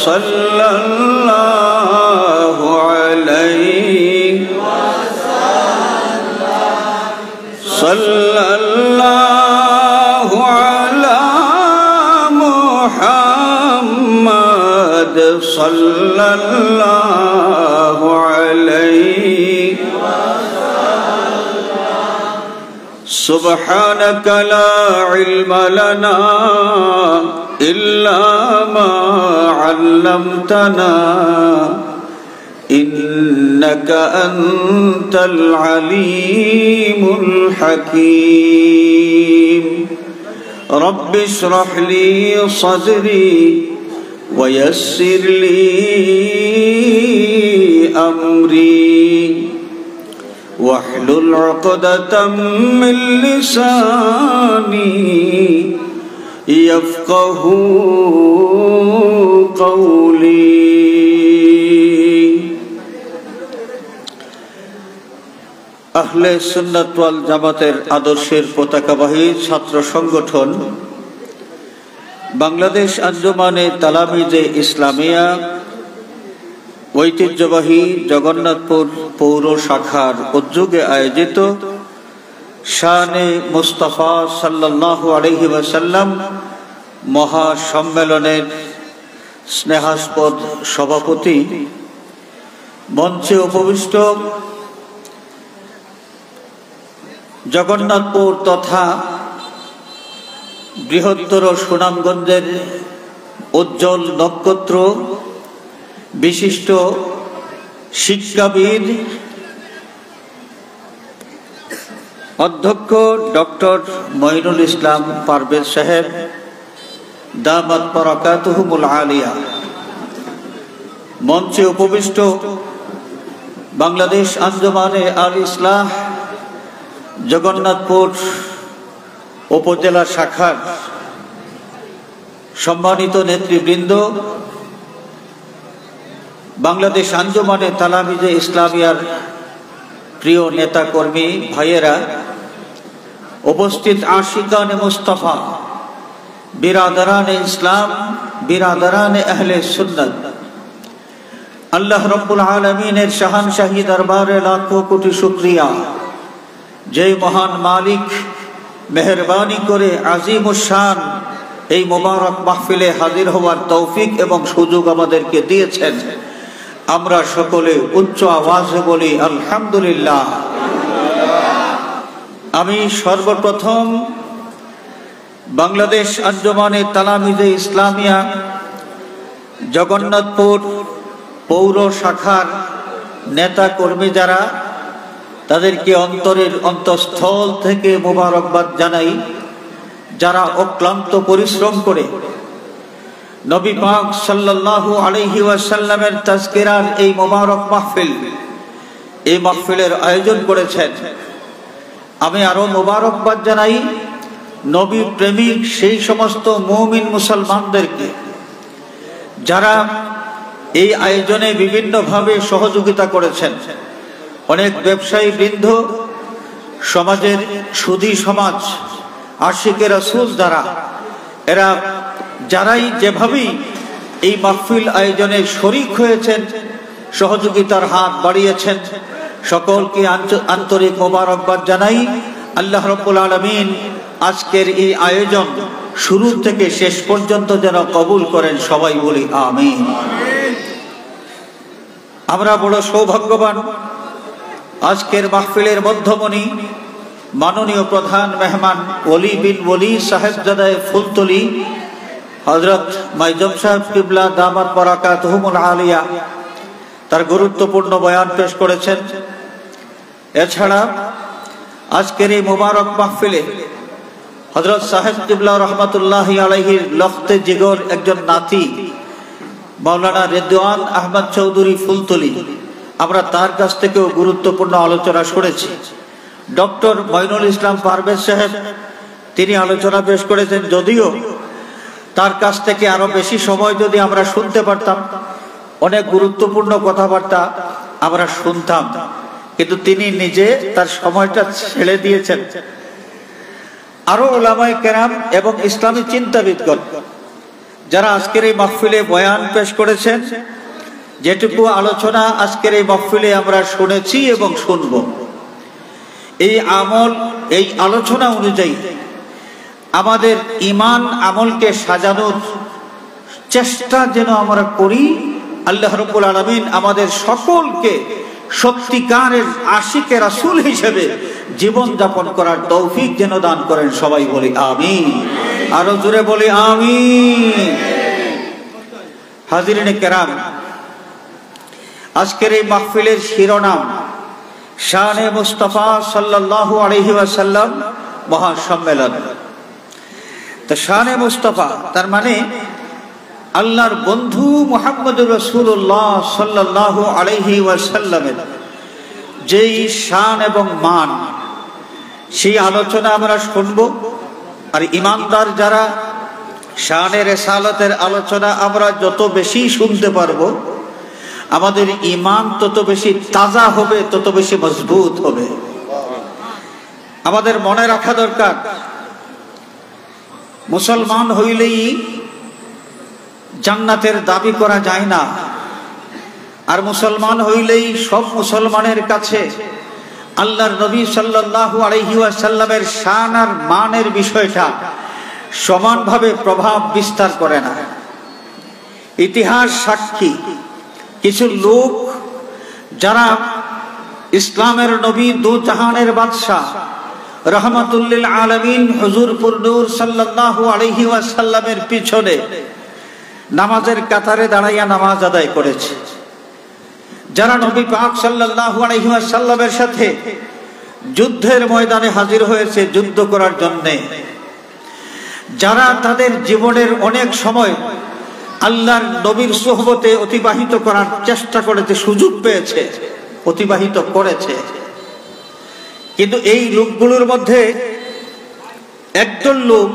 সাল্লাল্লাহু আলাইহি সাল্লাল্লাহু আলা মুহাম্মাদ সাল্লাল্লাহু আলাইহি সুবহানাকা লা ইলমা লানা ইল্লা মা 'আল্লামতানা ইন্নাকা আনতাল আলীমুল হাকীম রব্বি ইশরাহ লি সাদরি ওয়া ইয়াসসির লি আমরি واحلل عقدة من لساني يفقهوا قولي আহলে সুন্নাত ওয়াল জামাতের আদর্শের পতাকাবাহী ছাত্র সংগঠন বাংলাদেশ আঞ্জুমানে তালামিজে ইসলামিয়া ঐতিহ্যবাহী জগন্নাথপুর পৌর শাখার উদ্যোগে আয়োজিত শানে মুস্তাফা সাল্লাল্লাহু আলাইহি ওয়াসাল্লাম মহাসম্মেলনের স্নেহাস্পদ সভাপতি, মঞ্চে উপবিষ্ট জগন্নাথপুর তথা বৃহত্তর সুনামগঞ্জের উজ্জ্বল নক্ষত্র বিশিষ্ট শিক্ষাবিদ অধ্যক্ষ ডক্টর মঈনুল ইসলাম পারভেজ সাহেব দামাত বারাকাতুহুমুল আলিয়া, মঞ্চে উপবিষ্ট বাংলাদেশ আঞ্জুমানে আল ইসলাহ জগন্নাথপুর উপজেলা শাখার সম্মানিত নেতৃবৃন্দ, বাংলাদেশ আঞ্জুমানে তালামিজে ইসলামিয়ার প্রিয় নেতা কর্মী ভাইয়েরা, উপস্থিত আশিকানে মুস্তাফা, বিরাদরানে ইসলাম, বিরাদরানে আহলে সুন্নাত, আল্লাহ রাব্বুল আলামিনের শাহানশাহী দরবারে লাখো কোটি শুকরিয়া, যে মহান মালিক মেহেরবানি করে আজিমুশ শান এই মোবারক মাহফিলে হাজির হওয়ার তৌফিক এবং সুযোগ আমাদেরকে দিয়েছেন। আমরা সকলে উচ্চ আওয়াজে বলি আলহামদুলিল্লাহ। আমি সর্বপ্রথম বাংলাদেশ আঞ্জুমানে তালামিজে ইসলামিয়া জগন্নাথপুর পৌর শাখার নেতা কর্মী যারা, তাদেরকে অন্তরের অন্তঃস্থল থেকে মোবারকবাদ জানাই, যারা অক্লান্ত পরিশ্রম করে নবী পাক সাল্লাল্লাহু আলাইহি ওয়াসাল্লামের তাজকিরার এই মোবারক মাহফিল, এই মাহফিলের আয়োজন করেছেন। আমি আরো মোবারকবাদ জানাই নবী প্রেমিক সেই সমস্ত মুমিন মুসলমানদেরকে যারা এই আয়োজনে বিভিন্নভাবে সহযোগিতা করেছেন। অনেক ব্যবসায়ী বৃন্দ, সমাজের সুধী সমাজ, আশিকে রাসূল দ্বারা এরা যারাই যেভাবেই এই মাহফিল আয়োজনে শরীক হয়েছেন, সহযোগিতার হাত বাড়িয়েছেন, সকলকে আন্তরিক মোবারকবাদ জানাই। আল্লাহ রাব্বুল আলামিন আজকের এই আয়োজন শুরু থেকে শেষ পর্যন্ত যেন কবুল করেন, সবাই বলি আমিন। আমরা বড় সৌভাগ্যবান, আজকের মাহফিলের মধ্যমণি মাননীয় প্রধান মেহমান ওলি বিন ওলি সাহেবজাদায়ে ফুলতলি হযরত মাইজম সাহেব কিবলা দামাত বারাকাতুহুমুল আলিয়া তার গুরুত্বপূর্ণ বয়ান পেশ করেছেন। এছাড়া আজকের এই মোবারক মাহফিলে হযরত সাহেব কিবলা রহমাতুল্লাহি আলাইহির লখতে জিগর একজন নাতি মাওলানা রেদওয়ান আহমদ চৌধুরী ফুলতলি, আমরা তার কাছ থেকেও গুরুত্বপূর্ণ আলোচনা শুনেছি। ডক্টর মঈনুল ইসলাম পারভেজ সাহেব তিনি আলোচনা পেশ করেছেন, যদিও তার কাছ থেকে আরো বেশি সময় যদি আমরা শুনতে পারতাম, অনেক গুরুত্বপূর্ণ কথাবার্তা আমরা শুনতাম, কিন্তু তিনি নিজে তার সময়টা ছেড়ে দিয়েছেন। আরো উলামায়ে কেরাম এবং ইসলামী চিন্তাবিদগণ যারা আজকের এই মাহফিলে বয়ান পেশ করেছেন, যেটুকু আলোচনা আজকের এই মাহফিলে আমরা শুনেছি এবং শুনব, এই এই আলোচনা অনুযায়ী আমাদের ঈমান আমলকে সাজানোর চেষ্টা যেন আমরা করি। আল্লাহ রাব্বুল আলামিন আমাদের সকলকে সত্যিকারের আশিকে রাসূল হিসেবে জীবন যাপন করার তৌফিক যেন দান করেন। সবাই বলি আমিন, আরো জোরে বলি আমিন। হাজিরিনে কেরাম, আজকের এই মাহফিলের শিরোনাম শানে মুস্তাফা সাল্লাল্লাহু আলাইহি ওয়াসাল্লাম মহাসম্মেলন। তো শানে মুস্তাফা তার মানে আল্লাহর বন্ধু মুহাম্মদুর রাসূলুল্লাহ সাল্লাল্লাহু আলাইহি ওয়াসাল্লামের যেই শান এবং মান, সেই আলোচনা আমরা শুনব। আর ঈমানদার যারা, শানে রিসালাতের আলোচনা আমরা যত বেশি শুনতে পারবো, আমাদের ঈমান তত বেশি তাজা হবে, তত বেশি মজবুত হবে। আমাদের মনে রাখা দরকার, মুসলমান হইলেই জান্নাতের দাবি করা যায় না। আর মুসলমান হইলেই সব মুসলমানের কাছে আল্লাহর নবী সাল্লাল্লাহু আলাইহি ওয়াসাল্লামের শান আর মানের বিষয়টা সমানভাবে প্রভাব বিস্তার করে না। ইতিহাস সাক্ষী, কিছু লোক যারা ইসলামের নবী, দু জাহানের বাদশাহ, রহমাতুল লিল আলামিন হুজুর পুরনূর সাল্লাল্লাহু আলাইহি ওয়াসাল্লামের পিছনে নামাজের কাতারে দাঁড়াইয়া নামাজ আদায় করেছে, যারা নবী পাক সাল্লাল্লাহু আলাইহি ওয়াসাল্লামের সাথে যুদ্ধের ময়দানে হাজির হয়েছে যুদ্ধ করার জন্য, যারা তাদের জীবনের অনেক সময় আল্লাহর নবীর সোহবতে অতিবাহিত করার চেষ্টা করেছে, সুযোগ পেয়েছে, অতিবাহিত করেছে। কিন্তু এই লোকগুলোর মধ্যে একদল লোক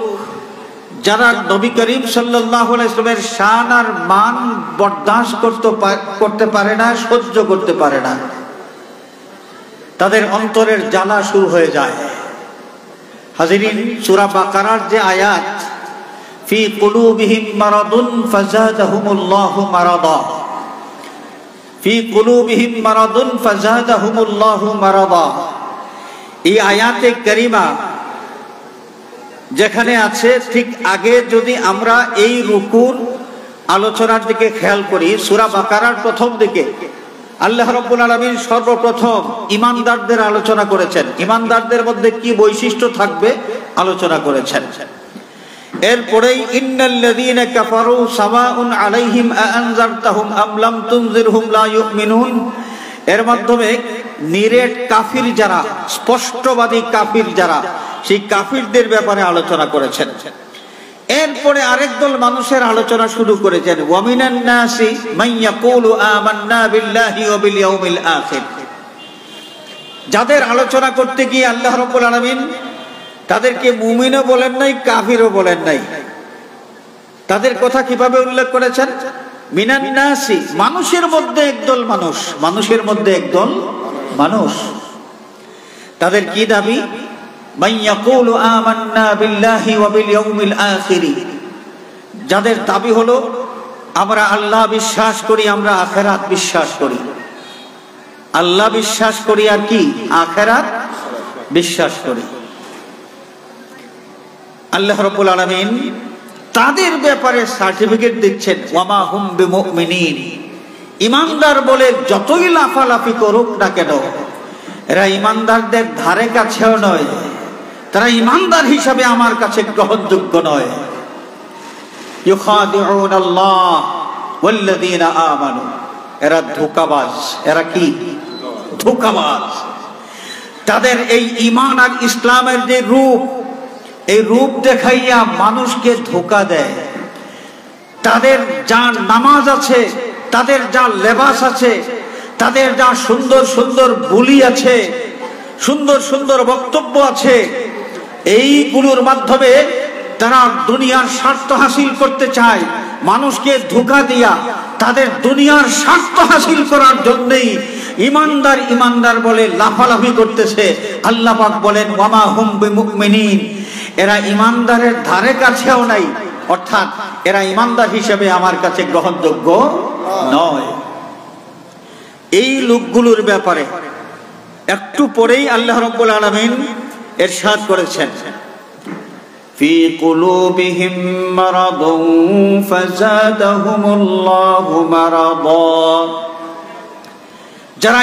যারা নবী করিম সাল্লাল্লাহু আলাইহি ওয়াসাল্লামের শান আর মান বরদাস্ত করতে পারে না, সহ্য করতে পারে না, তাদের অন্তরের জ্বালা শুরু হয়ে যায়। হাজিরিন, সূরা বাকারার যে আয়াত, ফি কুলুবিহিম মারাদুন ফাযাদাহুমুল্লাহু মারাদা, ফি কুলুবিহিম মারাদুন ফাযাদাহুমুল্লাহু মারাদা, এই আয়াতে কারিমা যেখানে আছে, ঠিক আগে যদি আমরা এই রুকুর আলোচনার দিকে খেয়াল করি, সূরা বাকারার প্রথম দিকে আল্লাহ রাব্বুল আলামিন সর্বপ্রথম ঈমানদারদের আলোচনা করেছেন। ঈমানদারদের মধ্যে কি বৈশিষ্ট্য থাকবে আলোচনা করেছেন। এরপরেই ইন্নাল্লাযীনা কাফারু সাওয়াউন আলাইহিম আআনজারতাহুম আম লাম তুনজিরহুম লা ইউমিনুন, এর মাধ্যমে নিরেট কাফির যারা, স্পষ্টবাদী কাফির যারা, সেই কাফিরদের ব্যাপারে আলোচনা করেছেন। এরপরে আরেক দল মানুষের আলোচনা শুরু করেছেন, ওয়া মিনান নাসি মান ইয়াকুলু আমান্না বিল্লাহি ওয়া বিল ইয়াউমিল আখির, যাদের আলোচনা করতে গিয়ে আল্লাহ রাব্বুল আলামিন তাদেরকে মুমিনও বলেন নাই, কাফিরও বলেন নাই। তাদের কথা কিভাবে উল্লেখ করেছেন? মিনান নাসি, মানুষের মধ্যে একদল মানুষ, মানুষের মধ্যে একদল মানুষ। তাদের কি দাবি? মান ইয়াকুলু আমান্না বিল্লাহি ওয়া বিল ইয়াউমিল আখির, যাদের দাবি হলো আমরা আল্লাহ বিশ্বাস করি, আমরা আখিরাত বিশ্বাস করি। আল্লাহ বিশ্বাস করি আর কি আখিরাত বিশ্বাস করি। আল্লাহ রাব্বুল আলামিন তাদের ব্যাপারে সার্টিফিকেট দিচ্ছেন, ওয়ামা হুম বিমুমিনিন, ঈমানদার বলে যতই লাফালাফি করুক না কেন, এরা ঈমানদারদের ধারে কাছেও নয়, তারা ঈমানদার হিসাবে আমার কাছে গ্রহণযোগ্য নয়। ইউখাদিউনাল্লাহ ওয়াল্লাযীনা আমানু, এরা ধোঁকাবাজ। এরা কি? ধোঁকাবাজ। তাদের এই ঈমান আর ইসলামের যে রূপ, এই রূপ দেখাইয়া মানুষকে ধোঁকা দেয়। তাদের যা নামাজ আছে, তাদের যা লেবাস আছে, তাদের যা সুন্দর সুন্দর বুলি আছে, সুন্দর সুন্দর বক্তব্য আছে, এইগুলোর মাধ্যমে তারা দুনিয়ার স্বার্থ হাসিল করতে চায়। মানুষকে ধোঁকা দিয়া তাদের দুনিয়ার স্বার্থ হাসিল করার জন্যই ঈমানদার ঈমানদার বলে লাফালাফি করতেছে। আল্লাহ পাক বলেন, ওয়ামা হুম বিমুমিনিন, এরা ঈমানদারের ধারে কাছেও নাই, অর্থাৎ এরা ইমানদার হিসেবে আমার কাছে গ্রহণযোগ্য নয়। এই লোকগুলোর ব্যাপারে একটু পরেই আল্লাহ রাব্বুল আলামিন ইরশাদ করেছেন, ফি কুলুবিহিম মারাদুন ফাযাদাহুমুল্লাহু মারাদা। যারা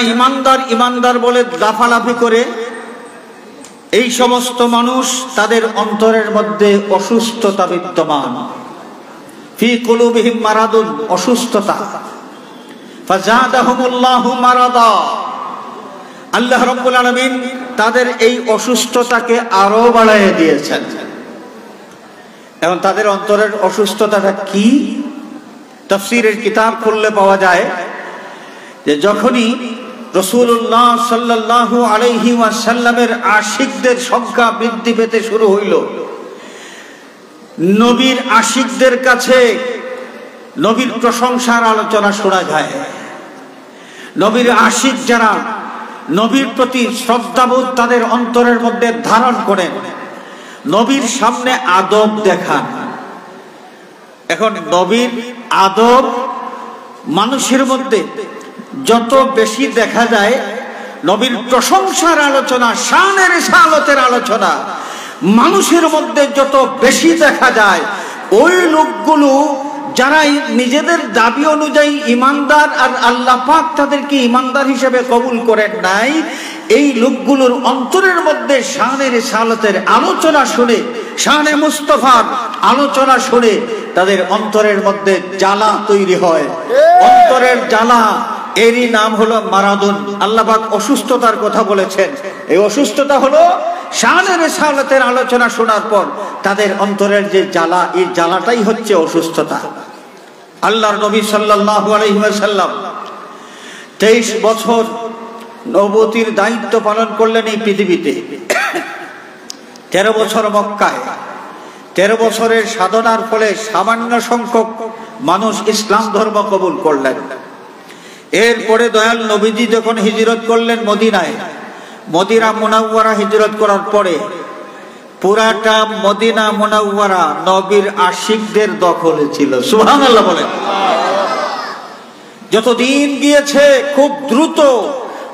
ইমানদার বলে লাফালাফি করে, এই সমস্ত মানুষ তাদের অন্তরের মধ্যে অসুস্থতা বিদ্যমান। ফি কুলুবিহিম মারাদুন, অসুস্থতা। ফাযাদাহুমুল্লাহু মারাদা, আল্লাহ রাব্বুল আলামিন তাদের এই অসুস্থতাকে আরো বাড়ায় দিয়েছেন। এখন তাদের অন্তরের অসুস্থতাটা কি? তাফসীরের কিতাব খুললে পাওয়া যায় যে যখনই রাসূলুল্লাহ সাল্লাল্লাহু আলাইহি ওয়াসাল্লামের আশিকদের সংখ্যা বৃদ্ধি পেতে শুরু হইল, নবীর আশিকদের কাছে নবীর প্রশংসার আলোচনা শোনা যায়। নবীর আশিক যারা, নবীর প্রতি শ্রদ্ধাবোধ তাদের অন্তরের মধ্যে ধারণ করেন, নবীর সামনে আদব দেখান। এখন নবীর আদব মানুষের মধ্যে যত বেশি দেখা যায়, নবীর প্রশংসার আলোচনা, শানের রিসালতের আলোচনা মানুষের মধ্যে যত বেশি দেখা যায়, ওই লোকগুলো যারা নিজেদের দাবি অনুযায়ী ইমানদার আর আল্লাহ পাক তাদেরকে ইমানদার হিসেবে কবুল করেন নাই, এই লোকগুলোর অন্তরের মধ্যে শানের রিসালতের আলোচনা শুনে, শানে মুস্তাফার আলোচনা শুনে তাদের অন্তরের মধ্যে জ্বালা তৈরি হয়। অন্তরের জ্বালা, এরই নাম হলো মারাদুন। আল্লাহ পাক অসুস্থতার কথা বলেছেন। এই অসুস্থতা হলো শানের রিসালতের আলোচনা শোনার পর তাদের অন্তরের যে জ্বালা, এই জ্বালাটাই হচ্ছে অসুস্থতা। আল্লাহর নবী সাল্লাল্লাহু আলাইহি ওয়াসাল্লাম 23 বছর নবুয়তির দায়িত্ব পালন করলেন এই পৃথিবীতে। 13 বছর মক্কায়, 13 বছরের সাধনার ফলে সামান্য সংখ্যক মানুষ ইসলাম ধর্ম কবুল করলেন। এরপরে দয়াল নবীজি যখন হিজরত করলেন মদিনায়, মদিনা মুনাওয়ারা হিজরত করার পরে পুরাটা মদিনা মুনাওয়ারা নবীর আশিকদের দখলে ছিল। সুবহানাল্লাহ বলেন। যতদিন গিয়েছে খুব দ্রুত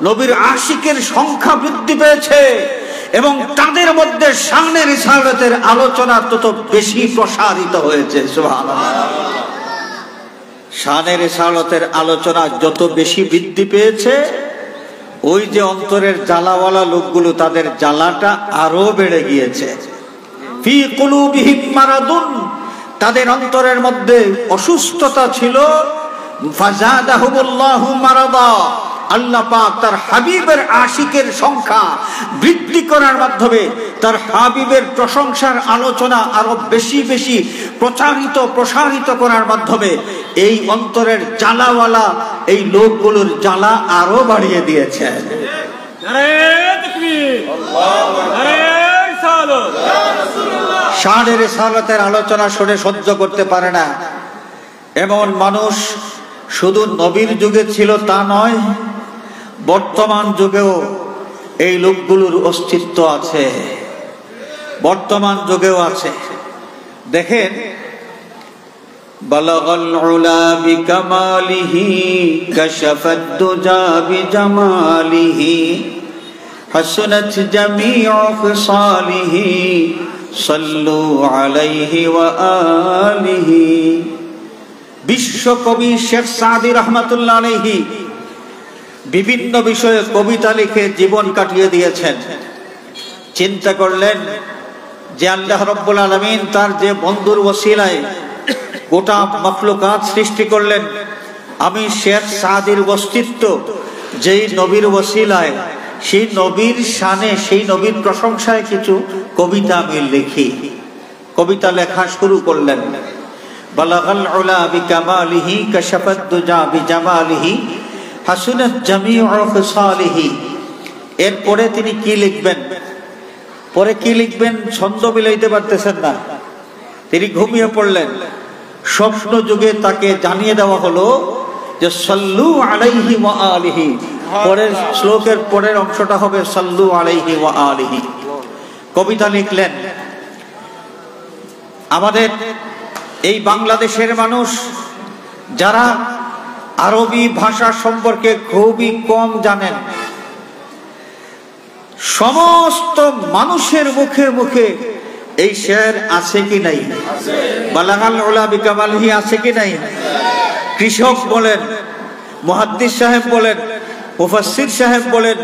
নবীর আশিকের সংখ্যা বৃদ্ধি পেয়েছে এবং তাদের মধ্যে শানে রিসালতের আলোচনা তত বেশি প্রসারিত হয়েছে। সুবহানাল্লাহ। শানে রিসালতের আলোচনা যত বেশি বৃদ্ধি পেয়েছে, ওই যে অন্তরের জ্বালাওয়ালা লোকগুলো, তাদের জ্বালাটা আরো বেড়ে গিয়েছে। ফি কুলুবিহিম মারাদুন, তাদের অন্তরের মধ্যে অসুস্থতা ছিল। ফাযাদাহুমুল্লাহু মারাদা, আল্লাহ পাক তার হাবিবের আশিকের সংখ্যা বৃদ্ধি করার মাধ্যমে তার হাবিবের প্রশংসার আলোচনা আরো বেশি বেশি প্রসারিত করার মাধ্যমে এই অন্তরের জ্বালাওয়ালা এই লোকগুলোর জ্বালা আরো বাড়িয়ে দিয়েছে। শানের রিসালতের আলোচনা শুনে সহ্য করতে পারে না এমন মানুষ শুধু নবীর যুগে ছিল তা নয়, বর্তমান যুগেও এই লোকগুলোর অস্তিত্ব আছে, বর্তমান যুগেও আছে। দেখেন, বালাগাল উলা বিকামালিহি কাশাফাদ দুজা বিজামালিহি হাসনাত জামিউ খিসালিহি সাল্লু আলাইহি ওয়া আলিহি। বিশ্বকবি শেখ সাদি রহমাতুল্লাহ আলাইহি বিভিন্ন বিষয়ে কবিতা লিখে জীবন কাটিয়ে দিয়েছেন। চিন্তা করলেন যে আল্লাহ রাব্বুল আলামিন তার যে বন্ধুর ওসিলায় গোটা মাখলুকাত সৃষ্টি করলেন, আমি শেখ সাদির অস্তিত্ব যেই নবীর ওসিলায়, সেই নবীর শানে, সেই নবীর প্রশংসায় কিছু কবিতা আমি লিখি। কবিতা লেখা শুরু করলেন। বালাগাল উলা বিকামালিহি কাশাফাদ দুজা বিজামালিহি হাসুনাত জামিউ খিসালিহি। এরপরে তিনি কি লিখবেন, পরে কি লিখবেন ছন্দ মিলাইতে পারতেছেন না, তিনি ঘুমিয়ে পড়লেন। স্বপ্ন যুগে তাকে জানিয়ে দেওয়া হলো যে সাল্লু আলাইহি ওয়া আলিহি। পরের শ্লোকের পরের অংশটা হবে সাল্লু আলাইহি ওয়া আলিহি। কবিতা লিখলেন। আমাদের এই বাংলাদেশের মানুষ যারা আরবি ভাষা সম্পর্কে খুবই কম জানেন, সমস্ত মানুষের মুখে মুখে এই শের আছে কি নাই? বালাগাল উলা বিকামালহি আছে কি নাই? কৃষক বলেন, মুহাদ্দিস সাহেব বলেন, মুফাসসির সাহেব বলেন,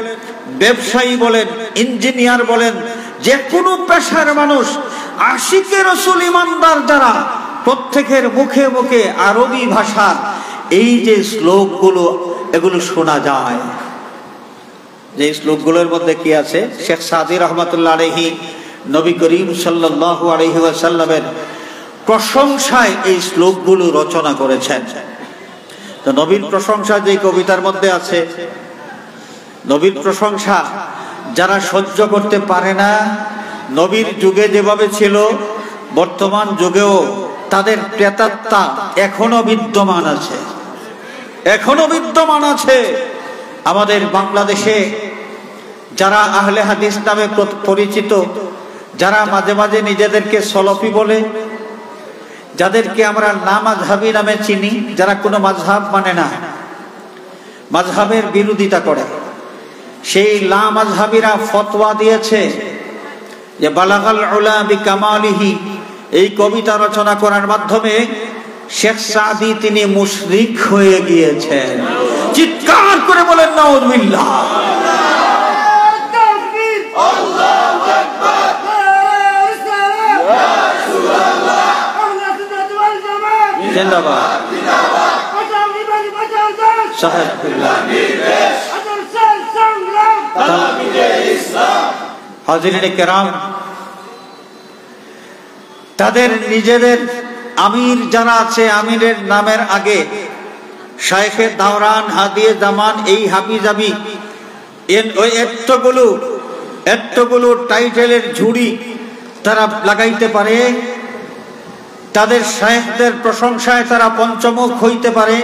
ব্যবসায়ী বলেন, ইঞ্জিনিয়ার বলেন, যে কোনো পেশার মানুষ, আশিকে রাসূল ইমানদার যারা, প্রত্যেকের মুখে মুখে আরবি ভাষার এই যে শ্লোকগুলো, এগুলো শোনা যায়। যে শ্লোকগুলোর মধ্যে কি আছে? শেখ সাদি রহমাতুল্লাহ আলাইহি নবী করিম সাল্লাল্লাহু আলাইহি ওয়াসাল্লামের প্রশংসায় এই শ্লোকগুলো রচনা করেছেন। তো নবীর প্রশংসা যে কবিতার মধ্যে আছে, নবীর প্রশংসা যারা সহ্য করতে পারে না, নবীর যুগে যেভাবে ছিল বর্তমান যুগেও তাদের প্রেতাত্মা এখনো বিদ্যমান আছে, এখনো বিদ্যমান আছে। আমাদের বাংলাদেশে যারা আহলে হাদিস নামে পরিচিত, যারা মাঝে মাঝে নিজেদেরকে সলফি বলে, যাদেরকে আমরা লামাযহাবী নামে চিনি, যারা কোনো মাযহাব মানে না, মাযহাবের বিরোধিতা করে, সেই লামাযহাবীরা ফতোয়া দিয়েছে যে বালাগাল উলা বিকামালিহি এই কবিতা রচনা করার মাধ্যমে শেখ সাদি তিনি মুশরিক হয়ে গিয়েছেন। চিৎকার করে বলেন নাউযুবিল্লাহ। আল্লাহু আকবার। জিন্দাবাদ হাজিরিনে কেরাম, তাদের নিজেদের আমির যারা আছে, আমিরের নামের আগে শাইখে দাওরান, হাদিয়ে জামান, এই হাবিজাবি, এতগুলো টাইটেলের ঝুড়ি তারা লাগাইতে পারে, তাদের শাইখদের প্রশংসায় তারা পঞ্চমুখ হইতে পারে,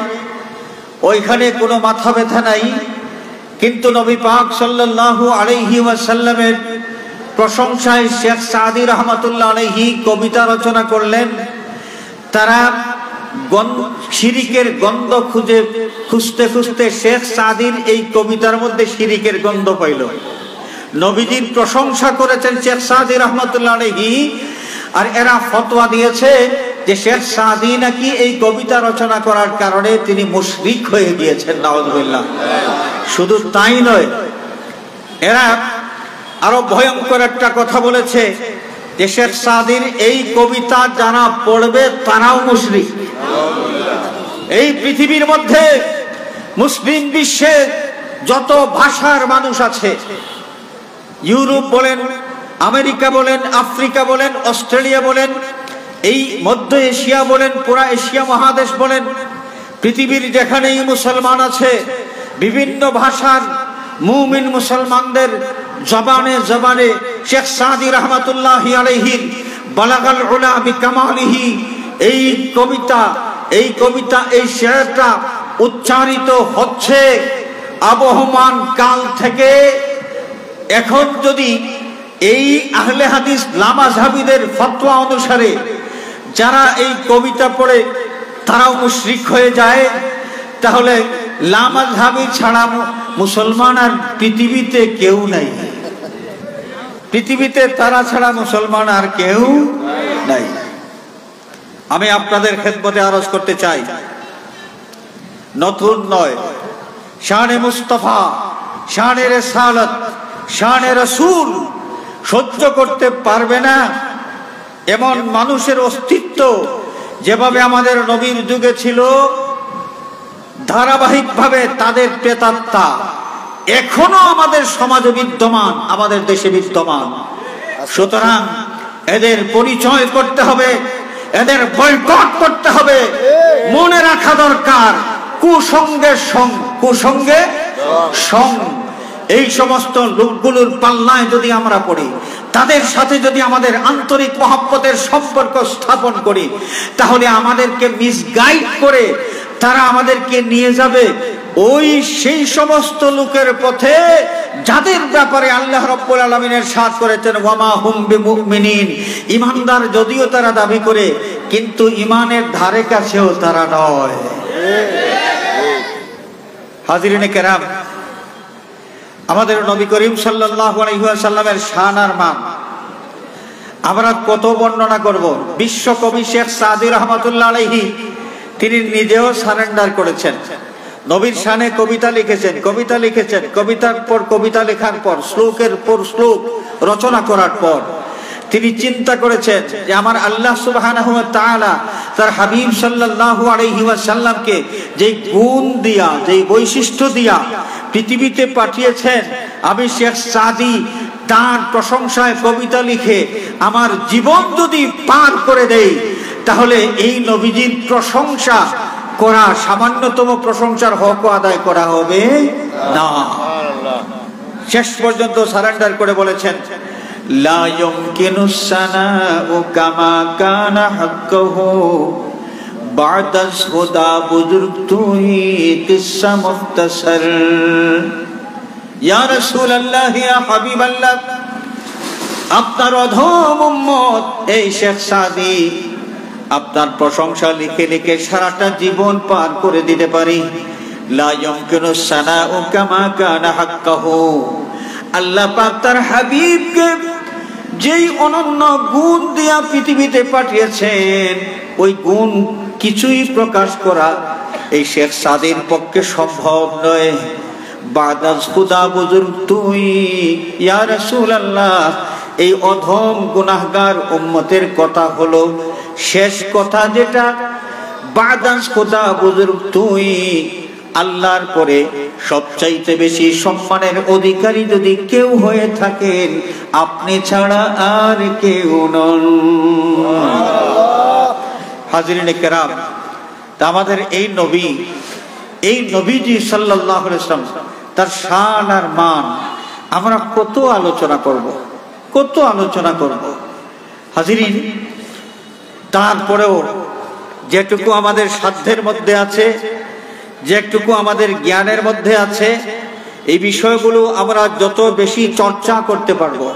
ওইখানে কোনো মাথা ব্যথা নাই। কিন্তু নবী পাক সাল্লাল্লাহু আলাইহি ওয়াসাল্লামের প্রশংসায় শেখ সাদি রহমাতুল্লাহ আলাইহি কবিতা রচনা করলেন। তারা শিরিকের গন্ধ খুঁজতে খুঁজতে শেখ সাদির এই কবিতার মধ্যে শিরিকের গন্ধ পাইল। নবীজির প্রশংসা করেছেন শেখ সাদি রহমাতুল্লাহ আলাইহি, আর এরা ফতোয়া দিয়েছে যে শেখ সাদি নাকি এই কবিতা রচনা করার কারণে তিনি মুশরিক হয়ে গিয়েছেন। নাউযুবিল্লাহ। শুধু তাই নয়, এরা আরো ভয়ঙ্কর একটা কথা বলেছে যে শেখ সাদির এই কবিতা যারা পড়বে তারাও মুশরিক। এই পৃথিবীর মধ্যে মুসলিম বিশ্বে যত ভাষার মানুষ আছে, ইউরোপ বলেন, আমেরিকা বলেন, আফ্রিকা বলেন, অস্ট্রেলিয়া বলেন, এই মধ্য এশিয়া বলেন, পুরা এশিয়া মহাদেশ বলেন, পৃথিবীর যেখানেই মুসলমান আছে, বিভিন্ন ভাষার মুমিন মুসলমানদের জবানে জবানে শেখ সাদি রহমাতুল্লাহি আলাইহির বালাগাল উলা বিকামালিহি এই কবিতা এই শেরটা উচ্চারিত হচ্ছে আবহমান কাল থেকে। এখন যদি এই আহলে হাদিস লামাযহাবীদের ফতোয়া অনুসারে যারা এই কবিতা পড়ে তারাও মুশরিক হয়ে যায়, তাহলে লামাযহাবী ছাড়া মুসলমান আর পৃথিবীতে কেউ নাই। পৃথিবীতে তারা ছাড়া মুসলমান আর কেউ নাই। আমি আপনাদের খেদমতে আরজ করতে চাই, নতুন নয়, শানে মুস্তাফা, শানে রিসালাত, শানে রাসূল সহ্য করতে পারবে না এমন মানুষের অস্তিত্ব যেভাবে আমাদের নবীর যুগে ছিল, ধারাবাহিকভাবে তাদের প্রেতাত্মা এখনো আমাদের সমাজে বিদ্যমান, আমাদের দেশে বিদ্যমান। সুতরাং এদের পরিচয় করতে হবে, এদের বয়কট করতে হবে। মনে রাখা দরকার, কুসঙ্গের কুসঙ্গে সঙ্গ। এই সমস্ত লোকগুলোর পাল্লায় যদি আমরা পড়ি, তাদের সাথে যদি আমাদের আন্তরিক মহব্বতের সম্পর্ক স্থাপন করি, তাহলে আমাদেরকে মিসগাইড করে তারা আমাদেরকে নিয়ে যাবে ওই সেই সমস্ত লোকের পথে যাদের ব্যাপারে আল্লাহ রাব্বুল আলামিন ইরশাদ করেছেন ওয়ামা হুম বিমুমিনিন, ঈমানদার যদিও তারা দাবি করে কিন্তু ঈমানের ধারে কাছেও তারা নয়। হাজিরিনে কেরাম, আমাদের নবী করিম সাল্লাল্লাহু আলাইহি ওয়াসাল্লামের শান আর মান আমরা কত বর্ণনা করব। বিশ্বকবি শেখ সাদী রহমাতুল্লাহ আলাইহি তিনি নিজেও সারেন্ডার করেছেন, নবীর শানে কবিতা লিখেছেন, কবিতার পর কবিতা লেখার পর শ্লোকের পর শ্লোক রচনা করার পর তিনি চিন্তা করেছেন যে আমার আল্লাহ সুবহানাহু ওয়া তাআলা তার হাবিব সাল্লাল্লাহু আলাইহি ওয়াসাল্লামকে যেই গুণ দিয়া, যেই বৈশিষ্ট্য দিয়া পৃথিবীতে পাঠিয়েছেন, আমি শেখ সাদী তার প্রশংসায় কবিতা লিখে আমার জীবন যদি পার করে দেই তাহলে এই নবীজির প্রশংসা করা সামান্যতম প্রশংসার হক আদায় করা হবে না। শেষ পর্যন্ত সারেন্ডার করে বলেছেন লা ইউমকিনুস সানাউ কামা কানা হাক্কুহু বা'দাস হুদা বুজুর্গ তুই কিসসা মুখতাসার। ইয়া রাসূলুল্লাহ, ইয়া হাবিবাল্লাহ, আপনার অধম উম্মত এই শেখ সাদী আপনার প্রশংসা লিখে লিখে সারাটা জীবন পার করে দিতে পারি। লা ইউমকিনুস সানাউ কামা কানা হাক্কুহু, আল্লাহ পাক তার হাবিবকে যেই অনন্য গুণ দিয়া পৃথিবীতে পাঠিয়েছেন ওই গুণ কিছুই প্রকাশ করা এই শেখ সাদীর পক্ষে সম্ভব নয়। বাদাস খুদা বুজুর্গ তুই, ইয়া রাসূলুল্লাহ, এই অধম গুনাহগার উম্মতের কথা হলো শেষ কথা, যেটা বাদাস খুদা বুজুর্গ তুই, আল্লাহর পরে সবচাইতে বেশি সম্মানের অধিকারী যদি কেউ হয়ে থাকেন আপনি ছাড়া আর কেউ নন। হাজিরিনে কেরাম, তা আমাদের এই নবী, এই নবীজি সাল্লাল্লাহু আলাইহি ওয়াসাল্লাম তার শান আর মান আমরা কত আলোচনা করব। হাজিরিন, তারপরেও যেটুকু আমাদের সাধ্যের মধ্যে আছে, যেটুকু আমাদের জ্ঞানের মধ্যে আছে, এই বিষয়গুলো আমরা যত বেশি চর্চা করতে পারবো,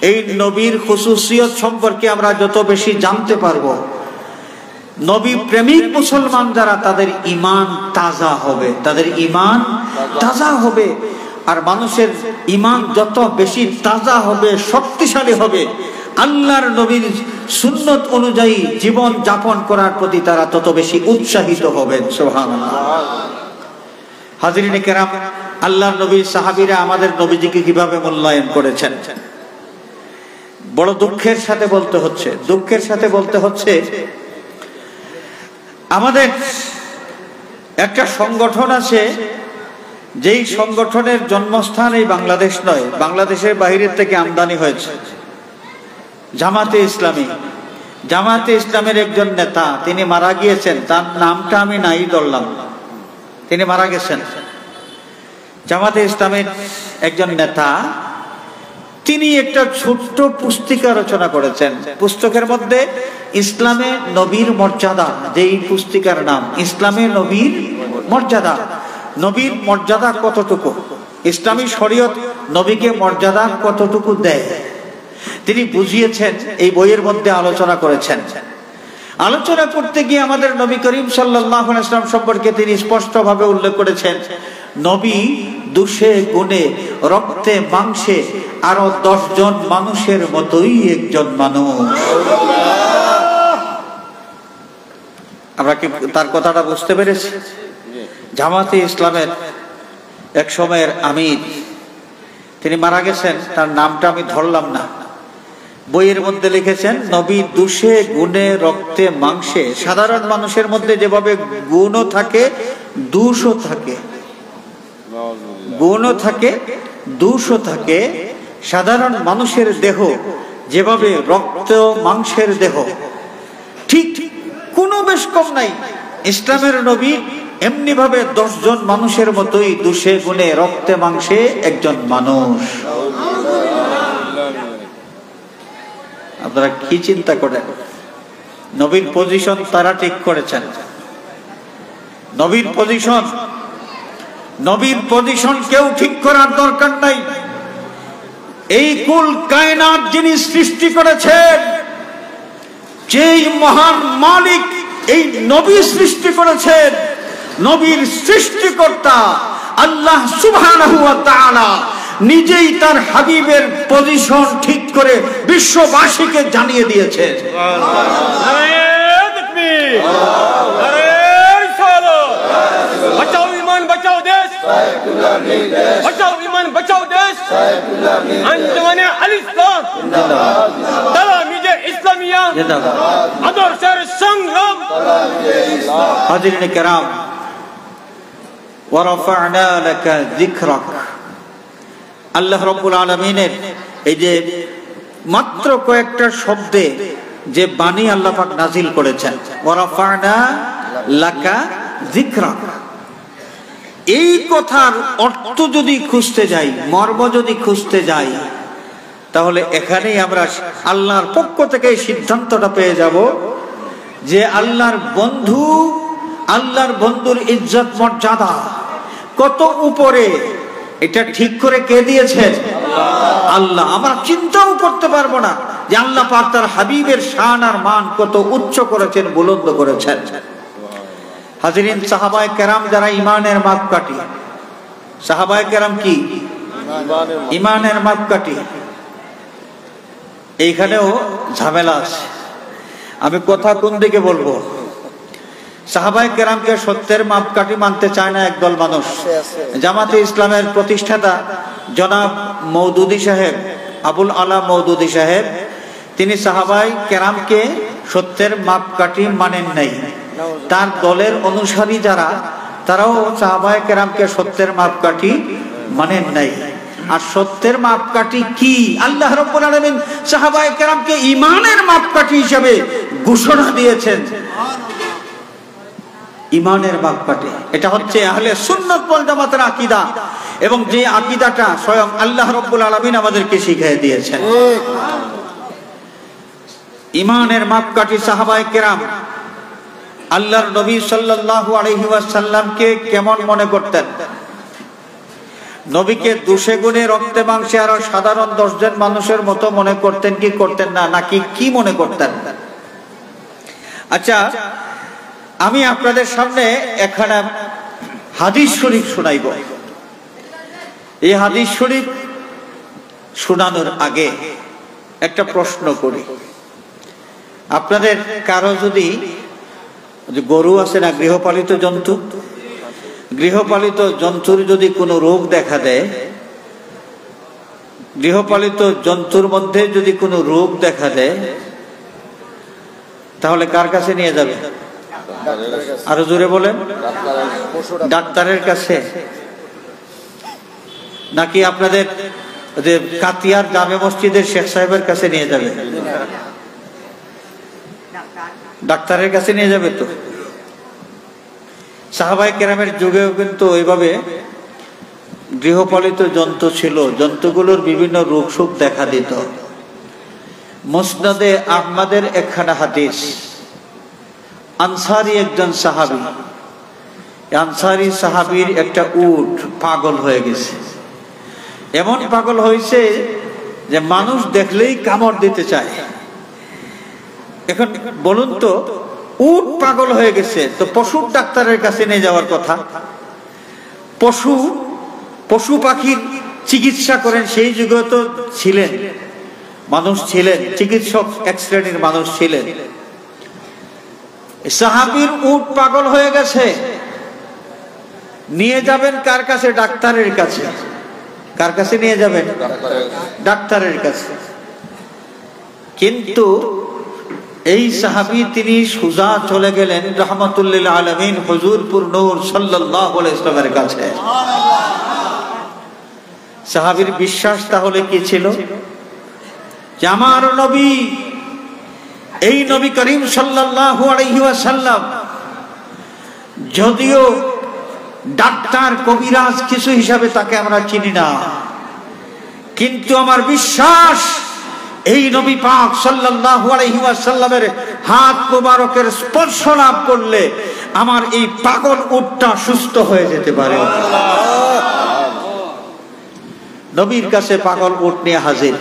এই নবীর খুসুসিয়ত সম্পর্কে আমরা যত বেশি জানতে পারবো, নবী প্রেমিক মুসলমান যারা তাদের ঈমান তাজা হবে, আর মানুষের ঈমান যত বেশি তাজা হবে, শক্তিশালী হবে, আল্লাহর নবীর সুন্নত অনুযায়ী জীবন যাপন করার প্রতি তারা তত বেশি উৎসাহিত হবেন। সুবহানাল্লাহ। হাজিরিনে কেরাম, আল্লাহর নবীর সাহাবীরা আমাদের নবীজিকে কিভাবে মূল্যায়ন করেছেন বড় দুঃখের সাথে বলতে হচ্ছে আমাদের একটা সংগঠন আছে, যেই সংগঠনের জন্মস্থান এই বাংলাদেশ নয়, বাংলাদেশের বাইরের থেকে আমদানি হয়েছে, জামাতে ইসলামী। জামাতে ইসলামের একজন নেতা, তিনি মারা গিয়েছেন, তার নামটা আমি নাই ধরলাম, তিনি মারা গেছেন। জামাতে ইসলামের একজন নেতা, তিনি একটা ছোট্ট পুস্তিকা রচনা করেছেন। পুস্তকের মধ্যে ইসলামে নবীর মর্যাদা, যেই পুস্তিকার নাম ইসলামে নবীর মর্যাদা, নবীর মর্যাদা কতটুকু, ইসলামী শরীয়ত নবীকে মর্যাদা কতটুকু দেয়, তিনি বুঝিয়েছেন, এই বইয়ের মধ্যে আলোচনা করেছেন। আলোচনা করতে গিয়ে আমাদের নবী করিম সাল্লাল্লাহু আলাইহি ওয়াসাল্লাম সম্পর্কে তিনি স্পষ্টভাবে উল্লেখ করেছেন, নবী দুশে গুণে রক্তে মাংসে আরো 10 জন মানুষের মতোই একজন মানুষ। আমরা কি তার কথাটা বুঝতে পেরেছি? জামাতে ইসলামের এক সময়ের আমির, তিনি মারা গেছেন, তার নামটা আমি ধরলাম না। বইয়ের মধ্যে লিখেছেন, নবী দুশে গুণে রক্তে মাংসে, সাধারণ মানুষের মধ্যে যেভাবে গুণও থাকে দোষও থাকে, গুণও থাকে দোষও থাকে, সাধারণ মানুষের দেহ যেভাবে রক্ত মাংসের দেহ, ঠিক কোনো বেশ কম নাই, ইসলামের নবী এমনি ভাবে 10 জন মানুষের মতোই দুশে গুণে রক্তে মাংসে একজন মানুষ। আপনারা কি চিন্তা করেন? নবীর পজিশন তারা ঠিক করেছেন, নবীর পজিশন নবীর পজিশন কেউ ঠিক করার দরকার নাই। এই কুল কায়নাত যিনি সৃষ্টি করেছেন, যেই মহান মালিক এই নবী সৃষ্টি করেছেন, নবীর সৃষ্টিকর্তা আল্লাহ সুবহানাহু ওয়া তাআলা নিজেই তার হাবিবের পজিশন ঠিক করে বিশ্ববাসীকে জানিয়ে দিয়েছেন। बचाओ ईमान बचाओ देश, बचाओ ईमान बचाओ देश। अंजुमन अल-इस्लाम तलामीज़े इस्लामिया आदर्श संग्राम। हाज़िरीन किराम, वरफ़अना लका ज़िक्रक। আল্লাহ রাব্বুল আলামিনের এই যে মাত্র কয়েকটা শব্দে যে বাণী আল্লাহ পাক নাজিল করেছেন, ওয়ারাফা'না লাকা যিকরাক, এই কথার অর্থ যদি খুঁজতে যাই, মর্ম যদি খুঁজতে যাই, তাহলে এখানেই আমরা আল্লাহর পক্ষ থেকে সিদ্ধান্তটা পেয়ে যাব যে আল্লাহর বন্ধুর ইজ্জত মর্যাদা কত উপরে, এটা ঠিক করে কে দিয়েছেন? আল্লাহ। আমরা চিন্তাও করতে পারবো না যে আল্লাহ পাক তার হাবিবের শান আর মান কত উচ্চ করেছেন, বুলন্দ করেছেন। হাজিরিন, সাহাবায়ে কেরাম যারা ইমানের মাপকাঠি, সাহাবায়ে কেরাম কি ইমানের মাপকাঠি, এইখানেও ঝামেলা আছে। আমি কথা কোন দিকে বলবো? সাহাবায়ে কেরামকে সত্যের মাপকাঠি মানতে চায় না একদল মানুষ। জামাতে ইসলামের প্রতিষ্ঠাতা জনাব মওদুদী সাহেব, আবুল আলা মওদুদী সাহেব, তিনি সাহাবায়ে কেরামকে সত্যের মাপকাঠি মানেন নাই। তার দলের অনুসারী যারা, তারাও সাহাবায়ে কেরামকে সত্যের মাপকাঠি মানেন নাই। আর সত্যের মাপকাঠি কি? আল্লাহ রাব্বুল আলামিন সাহাবায়ে কেরামকে ঈমানের মাপকাঠি হিসেবে ঘোষণা দিয়েছেন। ঈমানের মাপকাঠি এটা হচ্ছে আহলে সুন্নাত ওয়াল জামাতের আকীদা, এবং যে আকীদাটা স্বয়ং আল্লাহ রাব্বুল আলামিন আমাদেরকে শিখিয়ে দিয়েছেন। ঈমানের মাপকাঠি সাহাবায়ে কেরাম আল্লাহর নবী সাল্লাল্লাহু আলাইহি ওয়াসাল্লামকে কেমন মনে করতেন? নবীকে দোষে গুণে রক্তে মাংসে আরো সাধারণ 10 জন মানুষের মতো মনে করতেন কি করতেন না, নাকি কি মনে করতেন? আচ্ছা, আমি আপনাদের সামনে এখানে হাদিস শরীফ শোনাইব। এই হাদিস শরীফ শোনানোর আগে একটা প্রশ্ন করি। আপনাদের কারো যদি গরু আছে না, গৃহপালিত জন্তু, গৃহপালিত জন্তুর যদি কোনো রোগ দেখা দেয়, গৃহপালিত জন্তুর মধ্যে যদি কোনো রোগ দেখা দেয়, তাহলে কার কাছে নিয়ে যাবে? আরো জোরে বলেন। ডাক্তারের কাছে, নাকি আপনাদের যে কাতিয়ার জামে মসজিদের শেখ সাহেবের কাছে নিয়ে যাবে? ডাক্তারের কাছে নিয়ে যাবে তো। সাহাবায়ে কেরামের যুগেও কিন্তু ওইভাবে গৃহপালিত জন্তু ছিল, জন্তুগুলোর বিভিন্ন রোগ শোক দেখা দিত। মুসনাদে আহমদের একখানা হাদিস, আনসারী একজন সাহাবী, আনসারী সাহাবীর একটা উট পাগল হয়ে গেছে। এমন পাগল হয়েছে যে মানুষ দেখলেই কামড় দিতে চায়। এখন বলুন তো, উট পাগল হয়ে গেছে, তো পশুর ডাক্তারের কাছে নিয়ে যাওয়ার কথা। পশু পাখির চিকিৎসা করেন সেই যুগে তো ছিলেন, মানুষ ছিলেন, চিকিৎসক এক শ্রেণীর মানুষ ছিলেন। সাহাবীর উট পাগল হয়ে গেছে, নিয়ে যাবেন কার কাছে? ডাক্তারের কাছে। কার কাছে নিয়ে যাবেন? ডাক্তারের কাছে। কিন্তু এই সাহাবী তিনি সোজা চলে গেলেন রাহমাতুল্লিল আলামিন হুজুরপুর নূর সাল্লাল্লাহু আলাইহি ওয়াসাল্লামের কাছে। সাহাবীর বিশ্বাস তাহলে কি ছিল? যে আমার নবী, এই নবী করিম সাল্লাল্লাহু আলাইহি ওয়াসাল্লাম যদিও ডাক্তার কবিরাজ কিছু হিসাবে তাকে আমরা চিনি না, কিন্তু আমার বিশ্বাস এই নবী পাক সাল্লাল্লাহু আলাইহি ওয়াসাল্লামের হাত মুবারকের স্পর্শ লাভ করলে আমার এই পাগল উটটা সুস্থ হয়ে যেতে পারে। নবীর কাছে পাগল উট নিয়ে হাজির।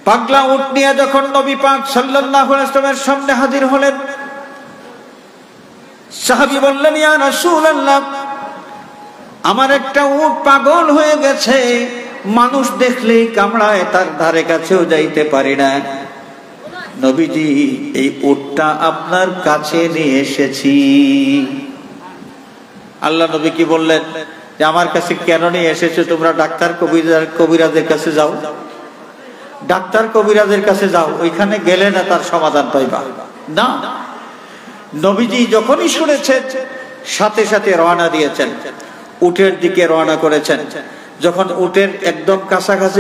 পাগলা উট নিয়ে যখন নবী পাক সাল্লাল্লাহু আলাইহি ওয়াসাল্লামের সামনে হাজির হলেন, সাহাবী বললেন, ইয়া রাসূলুল্লাহ, আমার একটা উট পাগল হয়ে গেছে, মানুষ দেখলেই কামড়ায়, তার ধারে কাছেও যাইতে পারি না। নবীজি, এই উটটা আপনার কাছে নিয়ে এসেছি। আল্লাহ নবী কি বললেন যে আমার কাছে কেন নিয়ে এসেছো? তোমরা ডাক্তার কবিরাজের কাছে যাও, ডাক্তার কবিরাজের কাছে যাও, ওইখানে গেলে না তার সমাধান পাইবা না। নবীজি যখনই শুনেছেন সাথে সাথে রওনা দিয়েছেন, উটের দিকে রওনা করেছেন। যখন উটের একদম কাছাকাছি